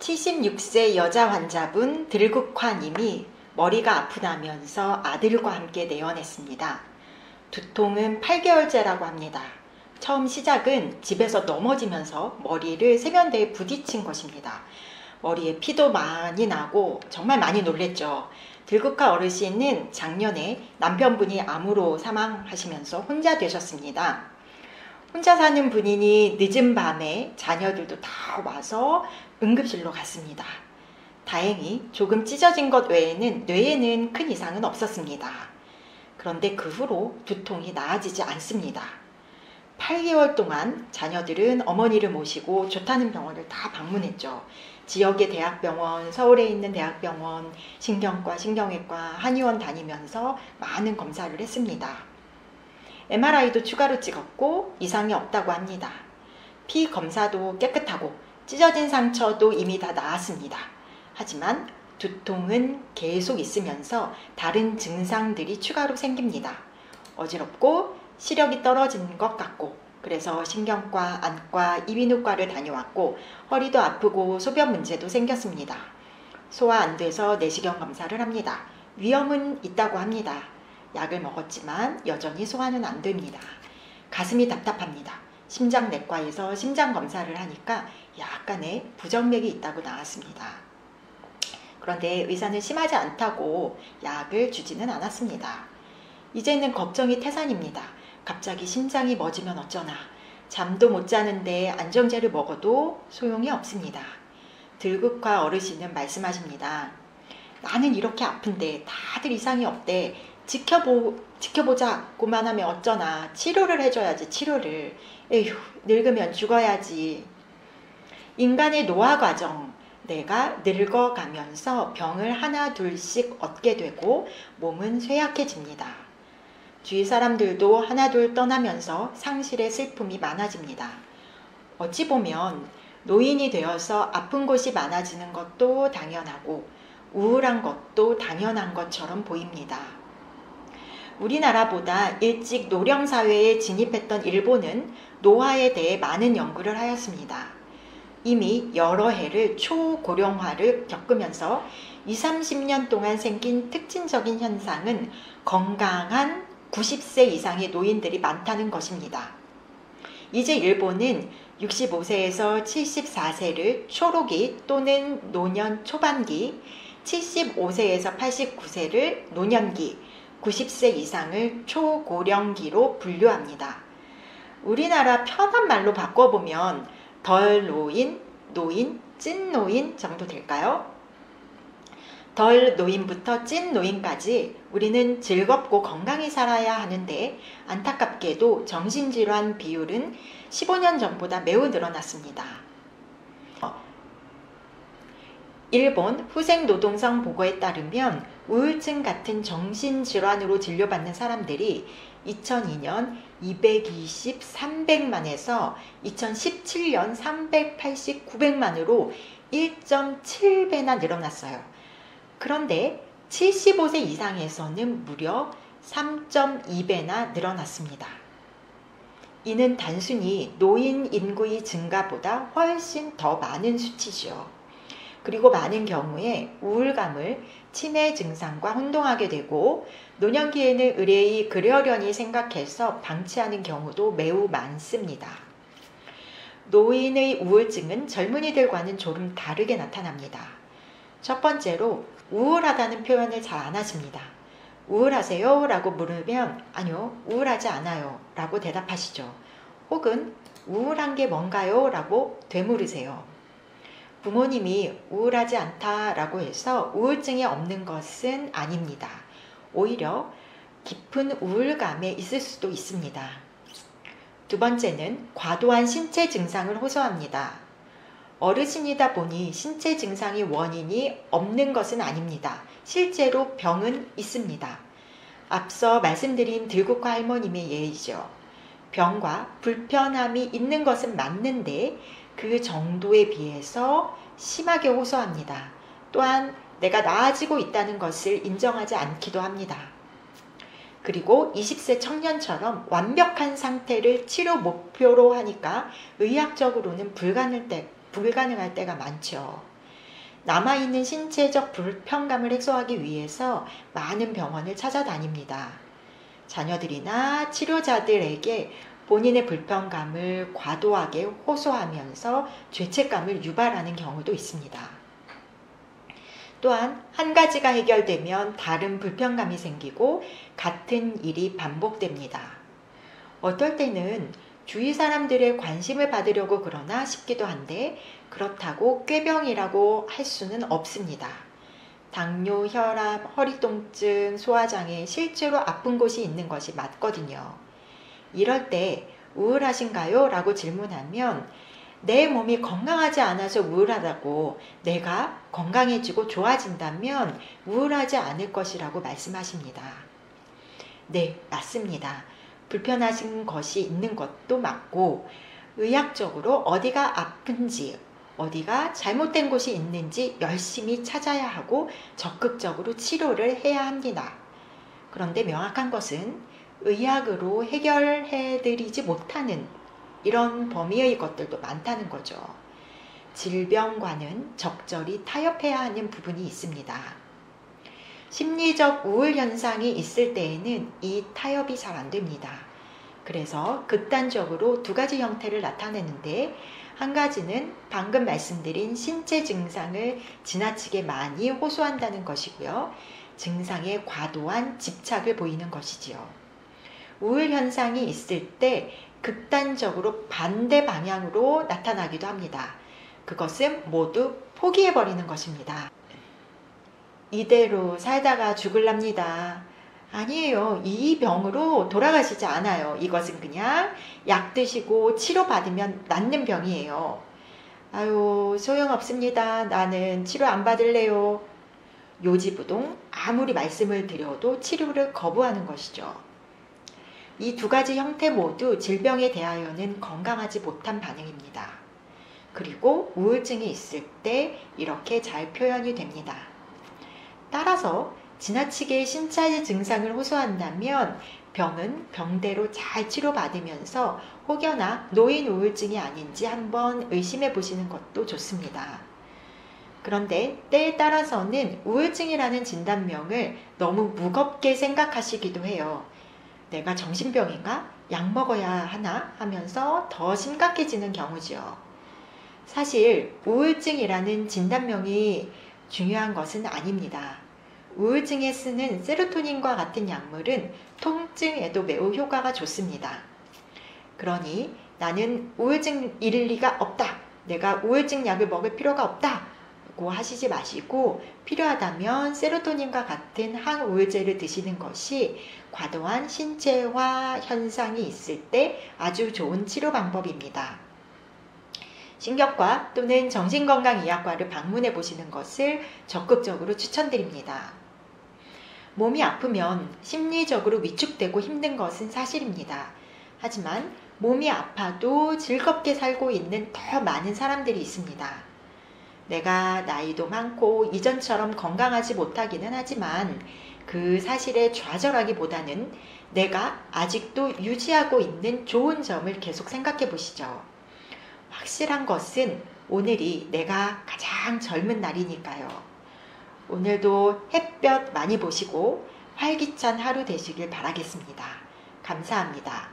76세 여자 환자분 들국화님이 머리가 아프다면서 아들과 함께 내원했습니다. 두통은 8개월째라고 합니다. 처음 시작은 집에서 넘어지면서 머리를 세면대에 부딪힌 것입니다. 머리에 피도 많이 나고 정말 많이 놀랬죠. 들국화 어르신은 작년에 남편분이 암으로 사망하시면서 혼자 되셨습니다. 혼자 사는 분이니 늦은 밤에 자녀들도 다 와서 응급실로 갔습니다. 다행히 조금 찢어진 것 외에는 뇌에는 큰 이상은 없었습니다. 그런데 그 후로 두통이 나아지지 않습니다. 8개월 동안 자녀들은 어머니를 모시고 좋다는 병원을 다 방문했죠. 지역의 대학병원, 서울에 있는 대학병원, 신경과, 신경외과, 한의원 다니면서 많은 검사를 했습니다. MRI도 추가로 찍었고 이상이 없다고 합니다. 피 검사도 깨끗하고 찢어진 상처도 이미 다 나았습니다. 하지만 두통은 계속 있으면서 다른 증상들이 추가로 생깁니다. 어지럽고 시력이 떨어지는 것 같고, 그래서 신경과, 안과, 이비인후과를 다녀왔고 허리도 아프고 소변 문제도 생겼습니다. 소화 안 돼서 내시경 검사를 합니다. 위험은 있다고 합니다. 약을 먹었지만 여전히 소화는 안 됩니다. 가슴이 답답합니다. 심장내과에서 심장 검사를 하니까 약간의 부정맥이 있다고 나왔습니다. 그런데 의사는 심하지 않다고 약을 주지는 않았습니다. 이제는 걱정이 태산입니다. 갑자기 심장이 멎으면 어쩌나. 잠도 못 자는데 안정제를 먹어도 소용이 없습니다. 들국화 어르신은 말씀하십니다. 나는 이렇게 아픈데 다들 이상이 없대. 지켜보자고만 하면 어쩌나. 치료를 해줘야지, 치료를. 에휴, 늙으면 죽어야지. 인간의 노화 과정, 내가 늙어가면서 병을 하나 둘씩 얻게 되고 몸은 쇠약해집니다. 주위 사람들도 하나둘 떠나면서 상실의 슬픔이 많아집니다. 어찌 보면 노인이 되어서 아픈 곳이 많아지는 것도 당연하고 우울한 것도 당연한 것처럼 보입니다. 우리나라보다 일찍 노령사회에 진입했던 일본은 노화에 대해 많은 연구를 하였습니다. 이미 여러 해를 초고령화를 겪으면서 20, 30년 동안 생긴 특징적인 현상은 건강한 90세 이상의 노인들이 많다는 것입니다. 이제 일본은 65세에서 74세를 초록이 또는 노년 초반기, 75세에서 89세를 노년기, 90세 이상을 초고령기로 분류합니다. 우리나라 편한 말로 바꿔보면 덜 노인, 노인, 찐 노인 정도 될까요? 덜 노인부터 찐 노인까지 우리는 즐겁고 건강히 살아야 하는데 안타깝게도 정신질환 비율은 15년 전보다 매우 늘어났습니다. 일본 후생노동성 보고에 따르면 우울증 같은 정신질환으로 진료받는 사람들이 2002년 220, 300만에서 2017년 380, 900만으로 1.7배나 늘어났어요. 그런데 75세 이상에서는 무려 3.2배나 늘어났습니다. 이는 단순히 노인 인구의 증가보다 훨씬 더 많은 수치죠. 그리고 많은 경우에 우울감을 치매 증상과 혼동하게 되고 노년기에는 의뢰이 그러려니 생각해서 방치하는 경우도 매우 많습니다. 노인의 우울증은 젊은이들과는 조금 다르게 나타납니다. 첫 번째로 우울하다는 표현을 잘 안 하십니다. 우울하세요? 라고 물으면 아니요, 우울하지 않아요 라고 대답하시죠. 혹은 우울한 게 뭔가요? 라고 되물으세요. 부모님이 우울하지 않다라고 해서 우울증이 없는 것은 아닙니다. 오히려 깊은 우울감에 있을 수도 있습니다. 두 번째는 과도한 신체 증상을 호소합니다. 어르신이다 보니 신체 증상이 원인이 없는 것은 아닙니다. 실제로 병은 있습니다. 앞서 말씀드린 들국화 할머님의 예이죠. 병과 불편함이 있는 것은 맞는데 그 정도에 비해서 심하게 호소합니다. 또한 내가 나아지고 있다는 것을 인정하지 않기도 합니다. 그리고 20세 청년처럼 완벽한 상태를 치료 목표로 하니까 의학적으로는 불가능할 때가 많죠. 남아있는 신체적 불편감을 해소하기 위해서 많은 병원을 찾아다닙니다. 자녀들이나 치료자들에게 본인의 불편감을 과도하게 호소하면서 죄책감을 유발하는 경우도 있습니다. 또한 한 가지가 해결되면 다른 불편감이 생기고 같은 일이 반복됩니다. 어떨 때는 주위 사람들의 관심을 받으려고 그러나 싶기도 한데 그렇다고 꾀병이라고 할 수는 없습니다. 당뇨, 혈압, 허리 통증, 소화장애 실제로 아픈 곳이 있는 것이 맞거든요. 이럴 때 우울하신가요? 라고 질문하면 내 몸이 건강하지 않아서 우울하다고 내가 건강해지고 좋아진다면 우울하지 않을 것이라고 말씀하십니다. 네, 맞습니다. 불편하신 것이 있는 것도 맞고 의학적으로 어디가 아픈지 어디가 잘못된 곳이 있는지 열심히 찾아야 하고 적극적으로 치료를 해야 합니다. 그런데 명확한 것은 의학으로 해결해드리지 못하는 이런 범위의 것들도 많다는 거죠. 질병과는 적절히 타협해야 하는 부분이 있습니다. 심리적 우울 현상이 있을 때에는 이 타협이 잘 안 됩니다. 그래서 극단적으로 두 가지 형태를 나타내는데 한 가지는 방금 말씀드린 신체 증상을 지나치게 많이 호소한다는 것이고요. 증상에 과도한 집착을 보이는 것이지요. 우울 현상이 있을 때 극단적으로 반대 방향으로 나타나기도 합니다. 그것은 모두 포기해버리는 것입니다. 이대로 살다가 죽을랍니다. 아니에요. 이 병으로 돌아가시지 않아요. 이것은 그냥 약 드시고 치료받으면 낫는 병이에요. 아유, 소용없습니다. 나는 치료 안 받을래요. 요지부동 아무리 말씀을 드려도 치료를 거부하는 것이죠. 이 두 가지 형태 모두 질병에 대하여는 건강하지 못한 반응입니다. 그리고 우울증이 있을 때 이렇게 잘 표현이 됩니다. 따라서 지나치게 신체 증상을 호소한다면 병은 병대로 잘 치료받으면서 혹여나 노인 우울증이 아닌지 한번 의심해 보시는 것도 좋습니다. 그런데 때에 따라서는 우울증이라는 진단명을 너무 무겁게 생각하시기도 해요. 내가 정신병인가? 약 먹어야 하나? 하면서 더 심각해지는 경우죠. 사실 우울증이라는 진단명이 중요한 것은 아닙니다. 우울증에 쓰는 세로토닌과 같은 약물은 통증에도 매우 효과가 좋습니다. 그러니 나는 우울증일 리가 없다. 내가 우울증 약을 먹을 필요가 없다. 고 하시지 마시고 필요하다면 세로토닌과 같은 항우울제를 드시는 것이 과도한 신체화 현상이 있을 때 아주 좋은 치료 방법입니다. 신경과 또는 정신건강의학과를 방문해 보시는 것을 적극적으로 추천드립니다. 몸이 아프면 심리적으로 위축되고 힘든 것은 사실입니다. 하지만 몸이 아파도 즐겁게 살고 있는 더 많은 사람들이 있습니다. 내가 나이도 많고 이전처럼 건강하지 못하기는 하지만 그 사실에 좌절하기보다는 내가 아직도 유지하고 있는 좋은 점을 계속 생각해 보시죠. 확실한 것은 오늘이 내가 가장 젊은 날이니까요. 오늘도 햇볕 많이 보시고 활기찬 하루 되시길 바라겠습니다. 감사합니다.